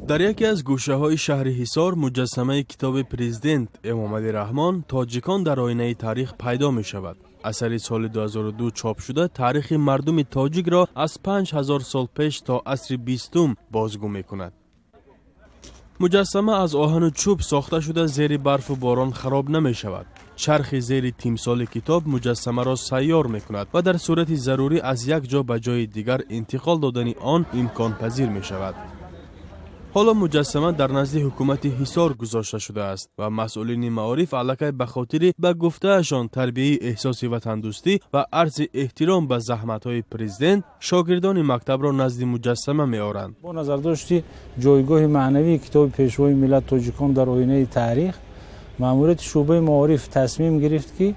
در یکی از گوشه‌های شهر حصار مجسمه کتاب پرزیدنت امام علی رحمان تاجیکان در آینه تاریخ پیدا می شود. اثری سال 2002 چاپ شده تاریخ مردم تاجیک را از 5000 سال پیش تا عصر 20 بازگو می کند. مجسمه از آهن و چوب ساخته شده زیر برف و باران خراب نمی شود. چرخ زیر تیمسال کتاب مجسمه را سیار می کند و در صورت ضروری از یک جا به جای دیگر انتقال دادن آن امکان پذیر می شود. حالا مجسمه در نزد حکومت حصار گذاشته شده است و مسئولین معارف علاقه به خاطر به گفتهشان تربیت احساس وطندوستی و عرض احترام به زحمت‌های پرزیدنت شاگردان مکتب را نزد مجسمه می‌آورند. با نظر داشتی جایگاه معنوی کتاب پیشوای ملت تاجیکان در آینه تاریخ، ماموریت شعبه معارف تصمیم گرفت که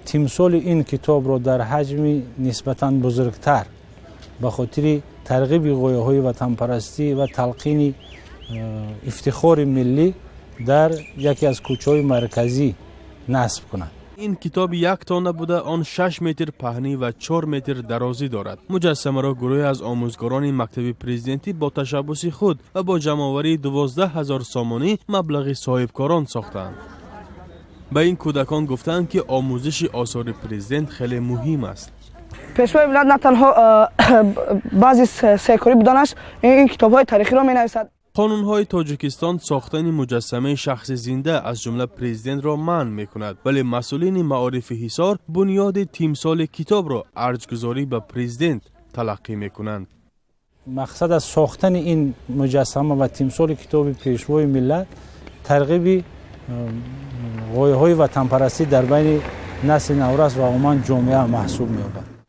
تمثال این کتاب را در حجم نسبتاً بزرگتر به خاطر ترغیب غایه‌های وطن پرستی و تلقین افتخار ملی در یکی از کوچه‌های مرکزی نصب کنند. این کتاب یک تانه بوده، آن 6 متر پهنی و 4 متر درازی دارد. مجسمه را گروهی از آموزگاران مکتب پرزیدنتی با تشبث خود و با جمع‌آوری 12000 سامانی مبلغ صاحبکاران ساختند. به این کودکان گفتند که آموزش آثار پرزیدنت خیلی مهم است. پیشوای ملت نه تنها بعضی سیاکاری بودنش این کتاب‌های تاریخی را می‌نویسد. قانون‌های تاجیکستان ساختن مجسمه شخص زنده از جمله پرزیدنت را منع می‌کند، ولی مسئولین معارف حصار بنیاد تیمسال کتاب را ارج‌گذاری به پرزیدنت تلقی می‌کنند. مقصد از ساختن این مجسمه و تیمسال کتاب پیشوای ملت ترغیب غایه‌های وطن پرستی در بین نسل نورست و عموما جامعه محسوب می‌یابد.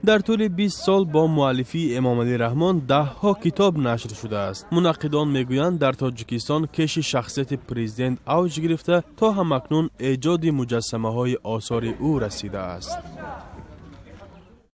در طول 20 سال با مؤلفی امام علی رحمان 10 کتاب نشر شده است. منقدان میگویند در تاجیکستان کش شخصیت پرزیدنت اوج گرفته تا همکنون ایجاد مجسمه های آثار او رسیده است.